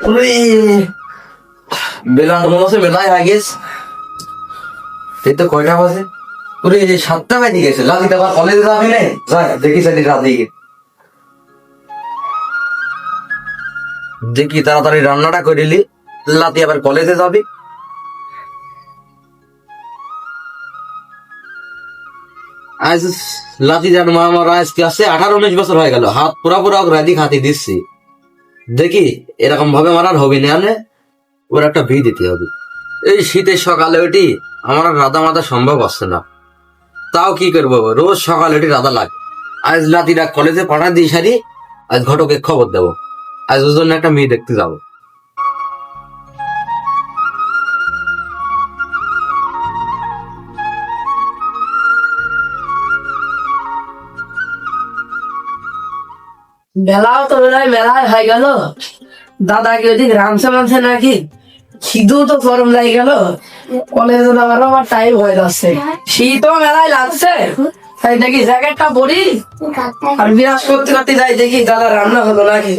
ওরে বেলা মনে হচ্ছে বেলায় হয়ে গেছে। এই তো কয়টা বাজে? ওরে 7টা বেজে গেছে। লাদিতে আবার কলেজে যাবে না, যাই দেখি সেটি রাতে গিয়ে দেখি তাড়াতাড়ি রান্নাটা করে নিলি, লাতি আবার কলেজে যাবি। আজ লাতি জান মা আমার আজকে আসছে 18-19 বছর হয়ে গেল, হাত পুরা পুরা রাজি খাতি দিচ্ছি। দেখি এরকম ভাবে আমার আর হবে না, ওর একটা ভি দিতে হবে। এই শীতের সকালে ওটি আমার আর রাধা মাথা সম্ভব আসছে না। তাও কি করবো, রোজ সকালে ওটি রাধা লাগে। আজ লাতিরা কলেজে পাঠা দিয়ে সারি, আজ ঘটকে খবর দেবো। আজ ওর জন্য একটা মেয়ে দেখতে যাবো। মেলাও তো মেলায় মেলায় হয়ে গেল। দাদা কি ওদিক রামছে মানছে নাকি? খিদেও তো গরম লাগে গেল, কলেজে যাওয়ারও আমার টাইম হয়ে যাচ্ছে। শীতও মেলায় লাগছে, তাই দেখি জ্যাকেটটা পরি আর বিরাজ করতে করতে যাই, দেখি দাদা রান্না হলো নাকি।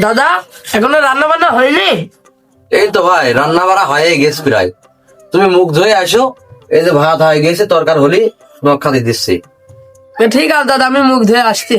দাদা এখনো রান্না বান্না হয়নি? এই তো ভাই রান্না বাড়া হয়ে গেছে প্রায়। তুমি মুখ ধুয়ে আসো, এই যে ভাত হয়ে গেছে, তরকার হলি নখ খাতে দিচ্ছি। ঠিক আছে দাদা, আমি মুখ ধুয়ে আসছি।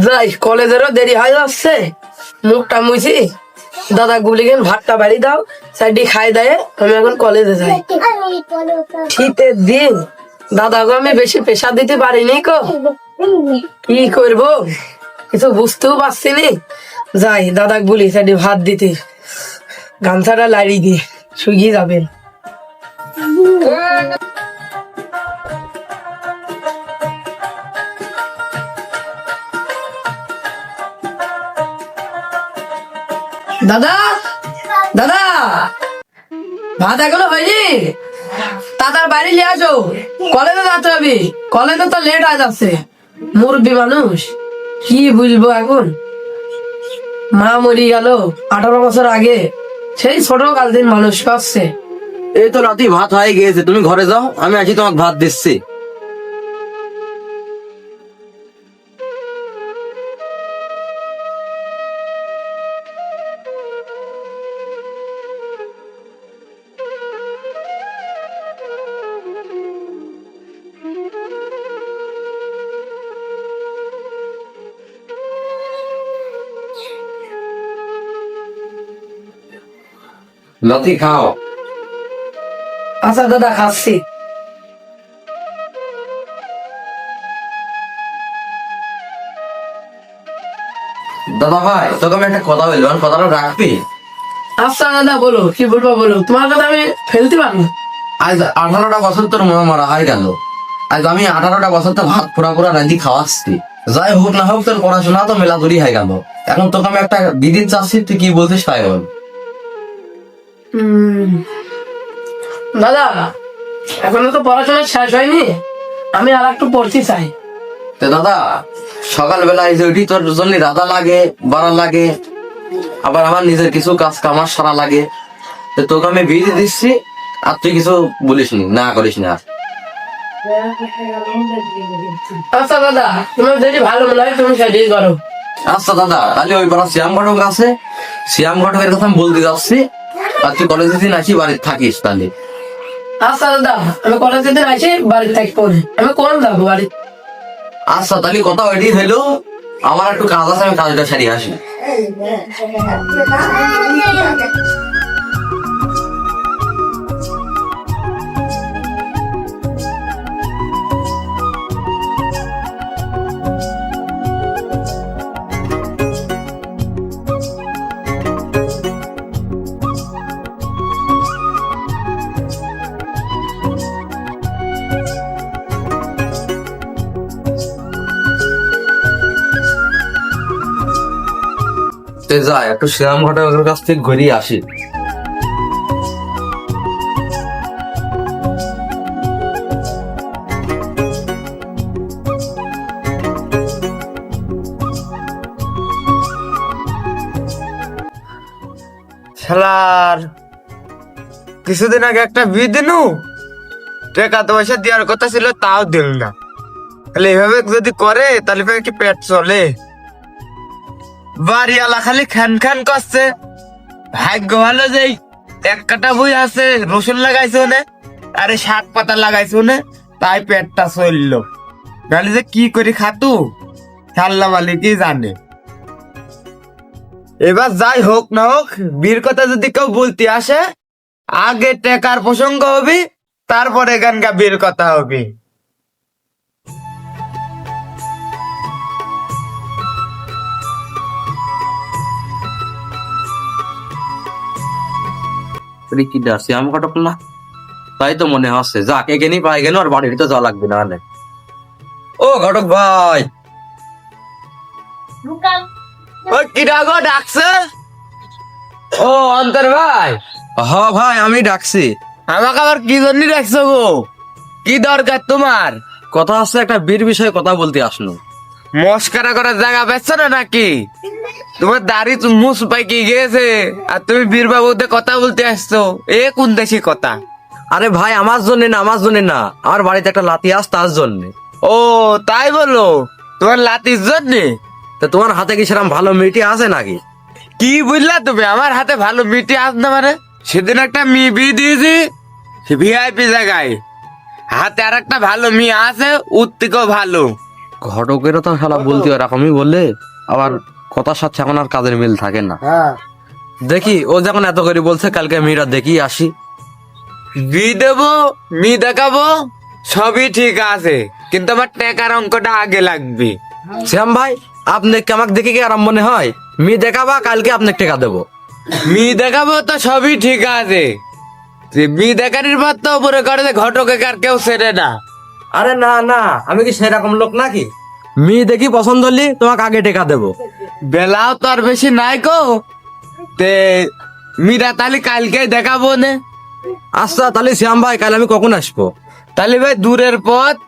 যাই, কলেজেরও দেরি হয়ে যাচ্ছে, মুখটা মুছি। দাদা গুলিগেন ভাতটা বাড়ি দাও, সাইডে খাই দেয়, আমি এখন কলেজে যাই। শীতের দিন দাদাকে আমি বেশি প্রেশার দিতে পারিনি কো, কি করব কিছু বুঝতেও পারছি নি। যাই দাদা বলি সাইডে ভাত দিতে, গামছাটা লাড়ি দিয়ে শুকিয়ে যাবেন। দাদা দাদা, ভাত এখনো হয়নি? দাদার বাড়ি নিয়ে আসো, কলেজে যেতে হবে, কলেজে তো লেট হয়ে যাচ্ছে। মুরব্বী মানুষ, কি বুঝবো এখন। মা মরি গেল 18 বছর আগে, সেই ছোট কাল দিন মানুষ পাচ্ছে। এই তো রাতে ভাত হয়ে গিয়েছে, তুমি ঘরে যাও, আমি আছি তোমাকে ভাত দিচ্ছি। লাতি খাও। আচ্ছা দাদা, খাচ্ছি। দাদা ভাই তোকে আমি একটা কথা বলবো, কথাটা রাখবি? আচ্ছা দাদা বলো, কি বলবো বলো, তোমার কথা আমি ফেলতে পারবো। আজ 18টা বছর তোর মা মারা হয়ে গেল। আজ আমি 18টা বছর তো ভাত পুরা পুরা রাঁধি খাওয়াচ্ছি। যাই হোক না হোক তোর পড়াশোনা তো মেলা দূরই হয়ে গেল। এখন তোকে আমি একটা দিদির চাচ্ছি, তুই কি বলছিস তাই বল। দাদা এখনো তো পড়াশোনা শেষ হয়নি, আমি আর একটু পড়তে চাই। তো দাদা সকালবেলা এই যে উঠি, তোর জন্য রাধা লাগে, বাড়া লাগে, আবার আমার নিজের কিছু কাজ কামার সারা লাগে। তো তোকে আমি বিয়ে দিয়ে দিচ্ছি, আর তুই কিছু বলিস নি, না করিস না। আচ্ছা দাদা, তোমার যদি ভালো মনে হয় তুমি সেটাই করো। আচ্ছা দাদা, তাহলে ওই পাড়া শ্যাম ঘটক আছে, শ্যাম ঘটকের কথা আমি বলতে যাচ্ছি, আর তুই কলেজে দিন আসি বাড়িতে থাকিস তাহলে। আচ্ছা দাদা, আমি কলেজে দিন আসি, বাড়ি থাকবো না। আমি কোন যাবো বাড়ি? আচ্ছা তাহলে কথা ওইটি হইলো, আমার একটু কাজ আছে, আমি কাজটা সারিয়ে আসি। যাই একটু শ্রীরাম ঘটকের কাছ থেকে ঘুরিয়ে আসি। শালার কিছুদিন আগে একটা বিয়ে দিনু, টাকা পয়সা দেওয়ার কথা ছিল তাও দিল না। তাহলে এভাবে যদি করে তাহলে কি পেট চলে? বাড়িওয়ালা খালি খান খান করছে। ভাগ্য ভালো যে এক কাটা বই আছে, রসুন লাগাইছো না, আরে শাক পাতা লাগাইছো না, তাই পেটটা চললো। নাহলে যে কি করে খাতু আল্লাহ মালিকই জানে। এবার যাই হোক না হোক, বীর কথা যদি কেউ বলতে আসে, আগে টেকার প্রসঙ্গ হবে, তারপরে এখানকার বীর কথা হবে। কি শ্রীরাম ঘটক না? তাই তো মনে হচ্ছে, যাক এখানেই পাই গেল, আর বাড়ির তো যাওয়া লাগবে না। ও ঘটক ভাই, ওই কিরা গো ডাকছে? ও অন্তর ভাই, হ ভাই আমি ডাকছি। আমাকে আবার কি জন্য ডাকছো গো? কি দরকার তোমার? কথা আছে, একটা বীর বিষয়ে কথা বলতে আসলো। মস্কারা করার জায়গা পেয়েছ না নাকি? তোমার দাড়ি মুছ পাইকি গিয়েছে আর তুমি বীর বাবুতে কথা বলতে আসছো, এ কোন দেশি কথা? আরে ভাই আমার জন্য না, আমার জন্য না, আমার বাড়িতে একটা লাতি আস, তার জন্য। ও তাই বলো, তোমার লাতির জন্যে? তো তোমার হাতে কি সেরকম ভালো মিটি আছে নাকি? কি বুঝলা তুমি? আমার হাতে ভালো মিটি আস না মানে? সেদিন একটা মেয়ে বিয়ে দিয়েছি ভিআইপি জায়গায়, হাতে আর একটা ভালো মেয়ে আছে, ওর থেকেও ভালো। ঘটকেরও তো শালা বলতে ওরকমই বললে, আবার কথার সাথে এখন আর কাজের মিল থাকে না। দেখি ও যখন এত করে বলছে, কালকে মেয়েরা দেখি আসি। বিয়ে দেবো, মেয়ে দেখাবো, সবই ঠিক আছে, কিন্তু আমার টাকার অঙ্কটা আগে লাগবে। শ্যাম ভাই, আপনি কি আমাকে দেখে কি আরাম মনে হয়? মেয়ে দেখাবা, কালকে আপনাকে টাকা দেবো। মেয়ে দেখাবো তো সবই ঠিক আছে, মেয়ে দেখানোর পর তো উপরে করে যে ঘটকে কার কেউ ছেড়ে না। আরে না না, আমি কি সেরকম লোক নাকি? মেয়ে দেখি পছন্দ হলি তোমাকে আগে টাকা দেবো। বেলাও তো আর বেশি নাই গো, তে মীরা তাহলে কালকে দেখাবো না? আচ্ছা তাহলে শ্যাম ভাই, কাল আমি কখন আসবো? তাহলে ভাই দূরের পথ,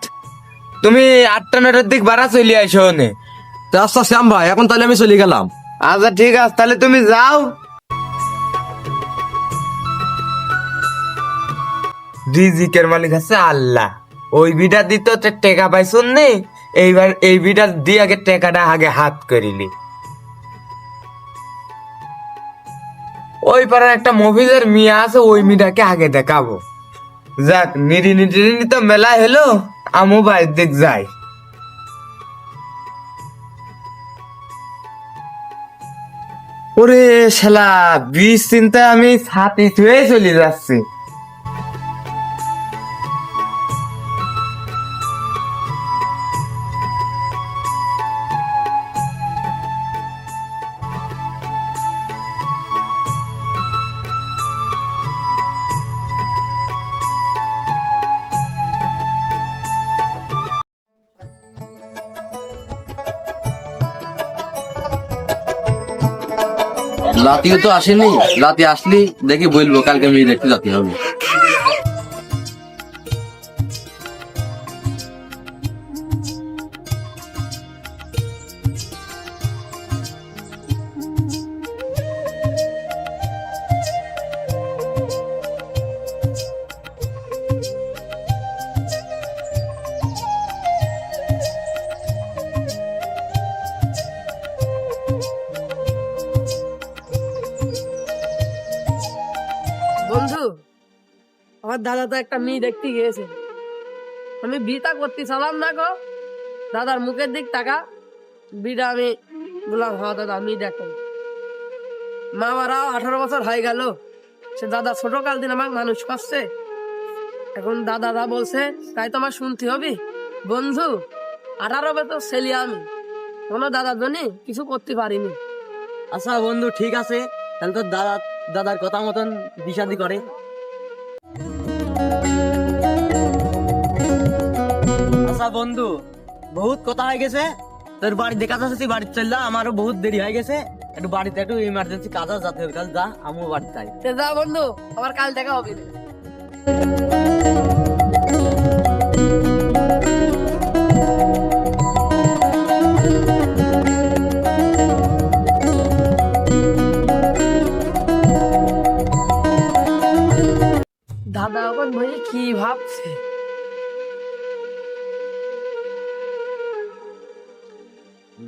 তুমি 8টা-9টার দিক বাড়া চলে আইসো নে। তো আচ্ছা শ্যাম ভাই, এখন তাহলে আমি চলে গেলাম। আচ্ছা ঠিক আছে, তাহলে তুমি যাও। রিজিকের মালিক আছে আল্লাহ, ওই বিটা দিত টেকা পাইছুন নে, এইবার এই বিটা দিয়ে আগে টেকাটা আগে হাত করিলি। ওই পাড়ার একটা মফিজের মেয়ে আছে, ওই মেয়েটাকে আগে দেখাবো। যাক নিরিনি তো মেলা হলো, আমু বাইর দিক যাই। ওরে শালা, বিষ চিন্তায় আমি ছাতি ছুঁয়ে চলে যাচ্ছি। লাতিও তো আসেনি, লাতি আসলি দেখি বলবো, কালকে মেয়ে দেখতে যেতে হবে। বন্ধু, আমার দাদা তো একটা মেয়ে দেখতে গিয়েছে, আমি বিটা করতে চালাম না গো, দাদার মুখের দিক টাকা বিটা আমি বললাম হ্যাঁ দাদা আমি দেখো। মা মারাও 18 বছর হয়ে গেল, সে দাদা ছোট কাল দিন আমাকে মানুষ করছে, এখন দাদা বলছে তাই তো আমার শুনতে হবে। বন্ধু 18 বছর ছেলে আমি, কোনো দাদার জন্য কিছু করতে পারিনি। আচ্ছা বন্ধু ঠিক আছে, তাহলে তো দাদার কথা মতন বিষাদি করে। আচ্ছা বন্ধু, বহুত কথা হয়ে গেছে, তোর বাড়ি দেখা যাচ্ছে তুই বাড়ি চল যা, আমারও বহুত দেরি হয়ে গেছে, একটু বাড়িতে একটু ইমার্জেন্সি কাজ আছে, যাতে কাল যা, আমিও বাড়ি যাই। সে যা বন্ধু, আবার কাল দেখা হবে। দাদা এখন ভাই কি ভাবছে?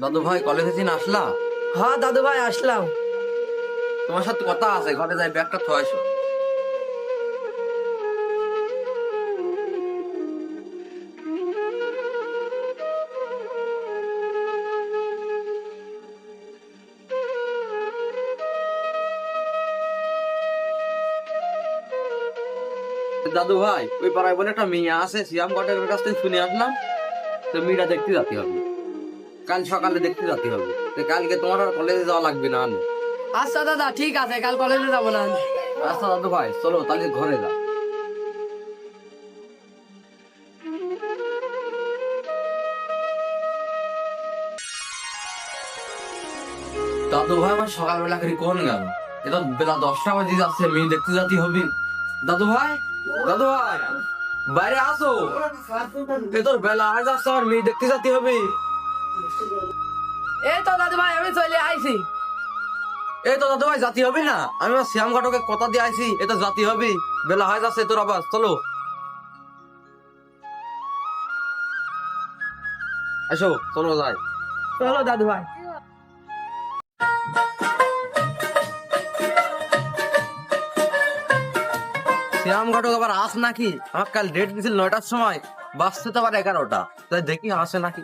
দাদু ভাই কলেজে দিন আসলা? হ্যাঁ দাদু ভাই আসলাম। তোমার সাথে কথা আছে, ঘরে যাই ব্যাগটা থয়ে আসো। দাদু ভাই ওই পাড়ায় বলে একটা মেয়ে আছে, সিয়াম ঘটকের কাছ থেকে শুনে আসলাম, তো মেয়েটা দেখতে যেতে হবে, কাল সকালে দেখতে যেতে হবে, তো কালকে তোমার আর কলেজে যাওয়া লাগবে না। আচ্ছা দাদা ঠিক আছে, কাল কলেজে যাবো না। আচ্ছা দাদু ভাই চলো তাহলে ঘরে যা। দাদু ভাই আমার সকালবেলা করে কোন গেল, এটা বেলা 10টা বাজে যাচ্ছে, মেয়ে দেখতে যেতে হবে। দাদু ভাই, দাদু ভাই বাইরে আসো, এ তোর বেলা আজ যাচ্ছে, আমার মেয়ে দেখতে যেতে হবে। এই তো দাদু ভাই আমি চলে আইছি। এই তো দাদু ভাই জাতি হবে না, আমি আমার শ্যাম ঘটকে কথা দিয়ে আইছি, এটা জাতি হবে, বেলা হয়ে যাচ্ছে তোর আবার, চলো আসো চলো যাই। চলো দাদু ভাই। শ্যাম ঘটক আবার আস নাকি, আমার কাল ডেট দিছিল 9টার সময়, বাসতে তো আবার 11টা, তাই দেখি আসে নাকি।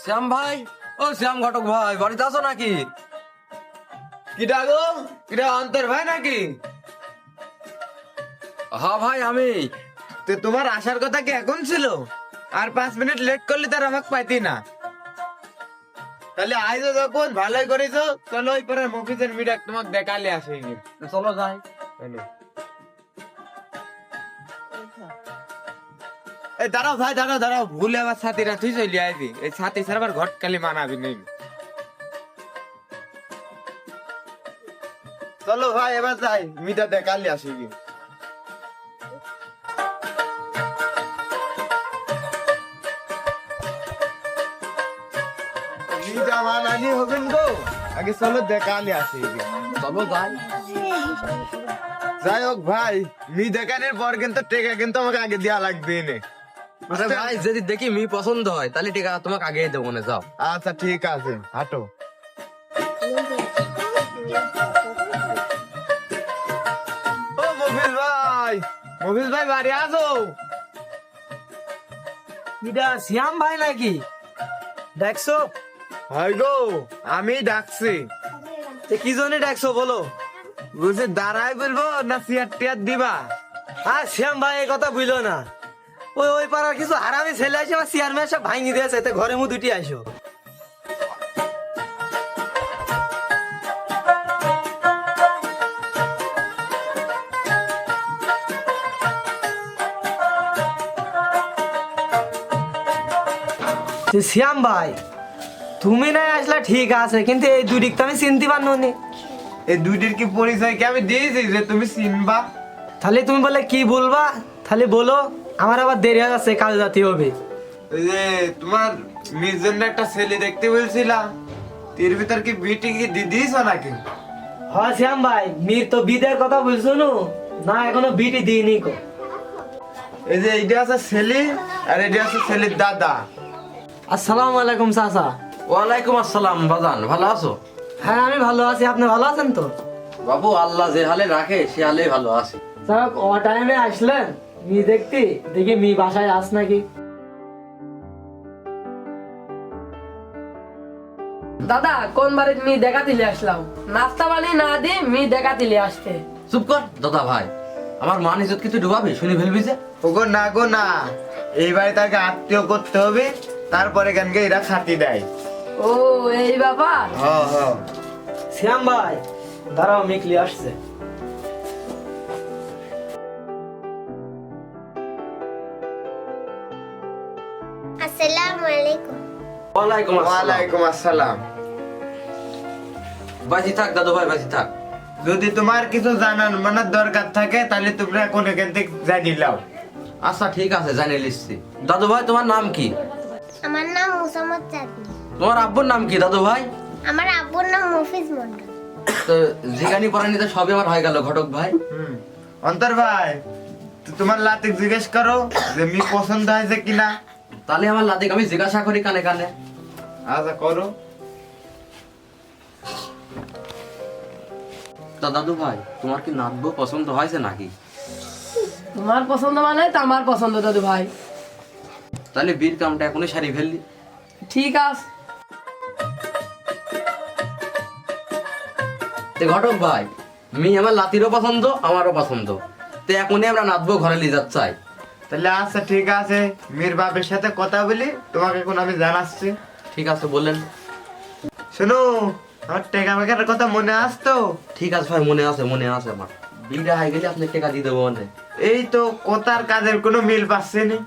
শ্যাম ভাই, ও শ্যাম ঘটক ভাই বাড়িতে আসো নাকি? কিডা গো, কিডা অন্তর ভাই নাকি? হ্যাঁ ভাই আমি। তো তোমার আসার কথা কি এখন ছিল? আর 5 মিনিট লেট করলে তার আমাকে পাইতি না। তাহলে আইজো যখন ভালোই করেছো, চলো ওই পরে মফিজের মিটার তোমাকে দেখালে আসে। চলো যাই। এই দাঁড়াও ভাই, দাঁড়াও ভুলে আবার ছাতিরা তুই চলে আইবি, এই ছাতি ছাড়া আবার ঘটকালি মানাবি নেই। চলো ভাই এবার যাই, মিটার দেখালে আসি। মিটা মানানি হবেন গো, আগে চলো দেখালে আসি। চলো যাই। যাই হোক ভাই, মি দেখানোর পর কিন্তু টেকা কিন্তু আমাকে আগে দেওয়া লাগবে এনে। আরে ভাই যদি দেখি মি পছন্দ হয় তাহলে ঠিক আছে, তোমাকে আগে দেবো না, যাও। আচ্ছা ঠিক আছে, হাঁটো। ও মফিজ ভাই বাড়ি আসো। এটা শ্যাম ভাই নাকি দেখছো? হয় গো, আমি ডাকছি। কি জন্য ডাকছো বলো? বুঝে দাঁড়াই বলবো না চেয়ার টিয়ার দিবা? আর শ্যাম ভাই এই কথা বুঝলো না, ওই পাড়ার কিছু হারামি ছেলে আছে, আমার চেয়ারম্যান সব ভাঙি দিয়েছে, এতে ঘরে মু দুটি আইসো। শ্যাম ভাই তুমি না আসলে ঠিক আছে, কিন্তু এই দুদিক তো আমি চিনতে পারনো নি। এই দুইটির কি পরিচয় কি আমি দিয়েছি যে তুমি চিনবা? তাহলে তুমি বলে কি বলবা, তাহলে বলো, আমার আবার দেরি হয়ে যাচ্ছে, কাল যেতে হবে। ওই যে তোমার মেয়ের জন্য একটা ছেলে দেখতে বলছিলাম, এর ভিতর কি বিটি কি দিদিস নাকি? হ্যাঁ শ্যাম ভাই, মির তো বিদের কথা বলছো না, এখনো বিটি দিইনি কো। এই যে এইটা আছে ছেলে, আর এটা আছে ছেলের দাদা। আসসালামু আলাইকুম চাচা। ওয়ালাইকুম আসসালাম বাজান, ভালো আছো? হ্যাঁ আমি ভালো আছি, আপনি ভালো আছেন তো? বাবু আল্লাহ যে হালে রাখে সে হালে ভালো আছে। স্যার ও টাইমে আসলেন মি দেখতি দেখি মি বাসায় আস নাকি। দাদা কোন বারে মি দেখা দিলে আসলাম, নাস্তা পানি না দিয়ে মি দেখা দিলে আসতে। চুপ কর দাদা ভাই, আমার মান ইজ্জত কিছু ডুবাবি, শুনি ফেলবি যে। ওগো না গো না, এইবারে তাকে আত্মীয় করতে হবে, তারপরে গানকে এরা খাতি দেয়। ও এই ব্যাপার। হ হ। শ্যাম ভাই দাঁড়াও, মিকলি আসছে। আসসালামু আলাইকুম। ওয়ালাইকুম আসসালাম। ওয়ালাইকুম আসসালাম। বাজি থাক দাদু ভাই, বাজি থাক। যদি তোমার কিছু জানার মানার দরকার থাকে তাহলে তোমরা এখন এখান থেকে জানি লাও। আচ্ছা ঠিক আছে, জানিয়ে লিখছি। দাদু ভাই তোমার নাম কি? আমার নাম মুসাম্মদ চাঁদনি। তোমার আব্বুর নাম কি দাদু ভাই? আমার আব্বুর নাম মফিজ মন্ডল। তো জিগানি পরানিতে সবই আমার হয়ে গেল ঘটক ভাই। অন্তর ভাই, তোমার লাতিক জিজ্ঞেস করো যে মি পছন্দ হয়েছে কিনা। তাহলে আমার লাদিক আমি জিজ্ঞাসা করি কানে কানে। আচ্ছা করো। তা দাদু ভাই তোমার কি নাচবো পছন্দ হয়েছে নাকি? তোমার পছন্দ মানে তো আমার পছন্দ দাদু ভাই। তাহলে বীর কামটা এখনই সারি ফেললি। ঠিক আছে। তে ঘটক ভাই, মি আমার লাতিরও পছন্দ, আমারও পছন্দ। তে এখনই আমরা নাচবো, ঘরে নিয়ে যাচ্ছি। তাহলে আচ্ছা ঠিক আছে, মির বাপের সাথে কথা বলি, তোমাকে এখন আমি জানাচ্ছি। ঠিক আছে বললেন। শোনো, আমার টেকা মেকার কথা মনে আসতো? ঠিক আছে ভাই, মনে আছে মনে আছে আমার। বিলটা হয়ে গেলে আপনি টাকা দিয়ে দেবো মানে। এই তো কথার কাজের কোনো মিল পাচ্ছে না।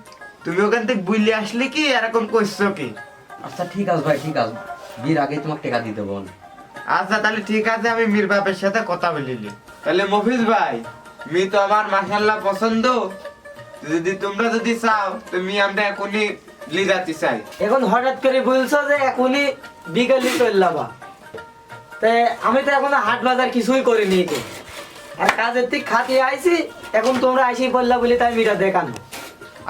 তুমি ওখান থেকে বুঝলে আসলে কি এরকম করছো কি? আচ্ছা ঠিক আছে ভাই, ঠিক আছে, বিয়ের আগেই তোমাকে টাকা দিয়ে দেবো মানে। আচ্ছা তাহলে ঠিক আছে, আমি মির বাপের সাথে কথা বলিলি। তাহলে মফিজ ভাই, মি তো আমার মাশাআল্লাহ পছন্দ। যদি তোমরা যদি চাও তুমি আমরা এখনই লিজাতে চাই। এখন হঠাৎ করে বলছো যে এখনই বিকেলে চললাবা, তাই আমি তো এখন হাট বাজার কিছুই করিনি তো। আর কাজের থেকে খাতিয়ে আইছি, এখন তোমরা আইসি বললা বলে তাই মিটা দেখানো।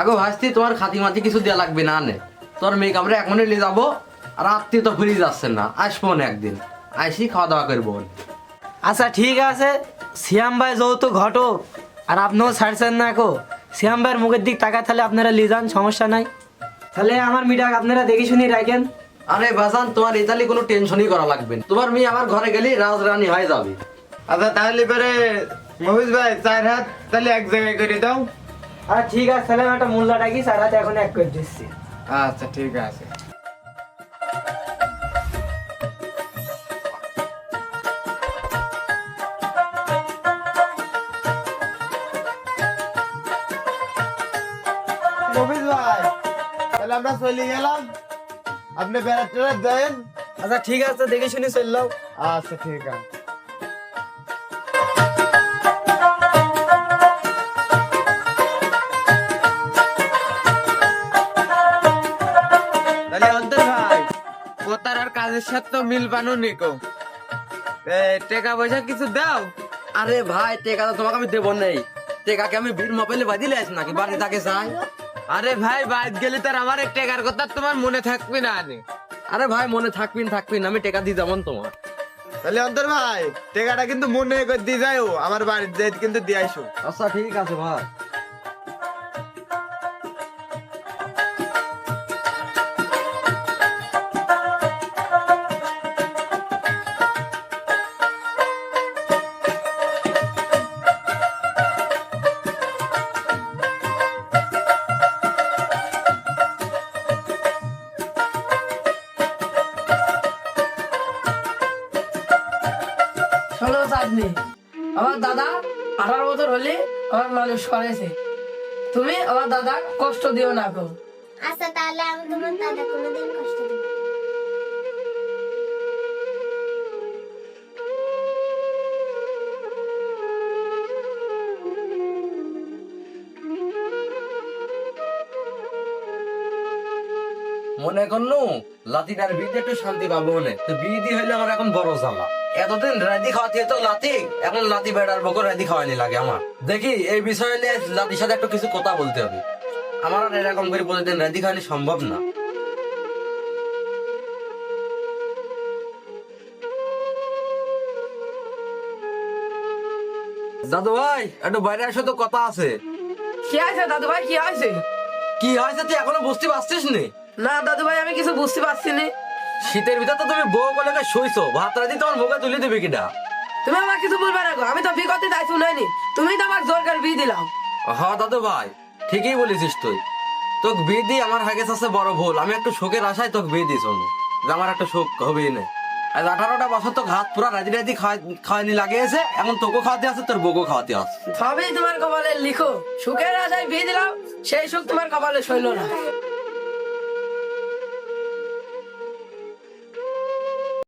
আগো ভাসতি তোমার খাতি মাতি কিছু দেওয়া লাগবে না নে। তোর মেয়েকে আমরা এখনই নিয়ে যাবো, আর আত্মীয় তো ভুলে যাচ্ছেন না, আসবো না একদিন, আইসি খাওয়া দাওয়া করবো। আচ্ছা ঠিক আছে, শ্যাম ভাই যেহেতু ঘটক আর আপনিও ছাড়ছেন না কো, শ্যাম ভাইয়ের মুখের দিক টাকা তাহলে আপনারা লিয়ে যান, সমস্যা নাই। তাহলে আমার মিটা আপনারা দেখে শুনি রাখেন। আরে বাজান, তোমার ইতালি কোনো টেনশনই করা লাগবে না। তোমার মেয়ে আমার ঘরে গেলেই রাজরানী হয়ে যাবে। আচ্ছা তাহলে এবারে মফিজ ভাই 4 হাত তাহলে এক জায়গায় করে দাও। আর ঠিক আছে, তাহলে আমি একটা মূল্যটা কি সারাতে এখন এক করে দিচ্ছি। আচ্ছা ঠিক আছে। মফিজ ভাই, তাহলে আমরা চলে গেলাম, আপনি বেড়াতে দেন। আচ্ছা ঠিক আছে, দেখে শুনি চললাম। আচ্ছা ঠিক আছে। তাহলে অন্তর ভাই, কোতার আর কাজের সাথে তো মিল বানো নিকো, টাকা পয়সা কিছু দাও। আরে ভাই, টেকা তো তোমাকে আমি দেবো নেই। টেকাকে আমি বীর মোবাইলে বাজিলে আছি নাকি বাড়ি তাকে চাই? আরে ভাই, বাইরে গেলে তার আমার এক টাকার কথা তোমার মনে থাকবে না। আরে ভাই, মনে থাকবিন, আমি টেকা দিয়ে যাবো তোমার। তাহলে অন্তর ভাই, টাকাটা কিন্তু মনে করে দিয়ে যাও, আমার বাড়ির যেতে কিন্তু দিয়ে আইসো। আচ্ছা ঠিক আছে ভাই। শোনো চাঁদনি, আমার দাদা 18 বছর হলে আমার মানুষ করেছে। তুমি আমার দাদা কষ্ট দিও না গো। আচ্ছা তাহলে আমি তোমার দাদা কোনোদিন কষ্ট দেব না। মনে করনু লাতিটার বিয়েতে একটু শান্তি পাবো মনে, তো বিয়ে দিয়ে হইলে আমার এখন বড় জ্বালা। এতদিন রাজি খাওয়াতে তো লাতি, এখন লাতি বেড়ার বকর রাজি খাওয়ানি লাগে আমার। দেখি এই বিষয়ে নিয়ে লাতির সাথে একটু কিছু কথা বলতে হবে। আমার আর এরকম করে প্রতিদিন রাজি খাওয়ানি সম্ভব না। দাদু ভাই একটু বাইরে আসো তো, কথা আছে। কি আছে দাদু ভাই, কি আছে? কি হয়েছে তুই এখনো বুঝতে পারছিস নি? না দাদু ভাই, আমি কিছু বুঝতে পারছি না। শীতের ভিতর তো তুমি বউ বলে শুইছো, ভাত রাতে তোমার মুখে তুলে দেবে কিনা? তুমি আমার কিছু বলবে না গো, আমি তো বিয়ে করতে তাই শুনাইনি, তুমি তো আমার জোর করে বিয়ে দিলাম। হ্যাঁ দাদু ভাই, ঠিকই বলেছিস তুই। তোকে বিয়ে দিয়ে আমার হয়ে গেছে বড় ভুল। আমি একটু শোকের আশায় তোকে বিয়ে দিয়েছ, যে আমার একটা শোক হবেই না। আজ 18টা বছর তো হাত পুরা রাজি রাজি খাওয়ানি লাগিয়েছে, এখন তোকে খাওয়াতে আছে, তোর বউকে খাওয়াতে আছে। সবই তোমার কপালে লিখো, সুখের আশায় বিয়ে দিলাম, সেই সুখ তোমার কপালে সইল না।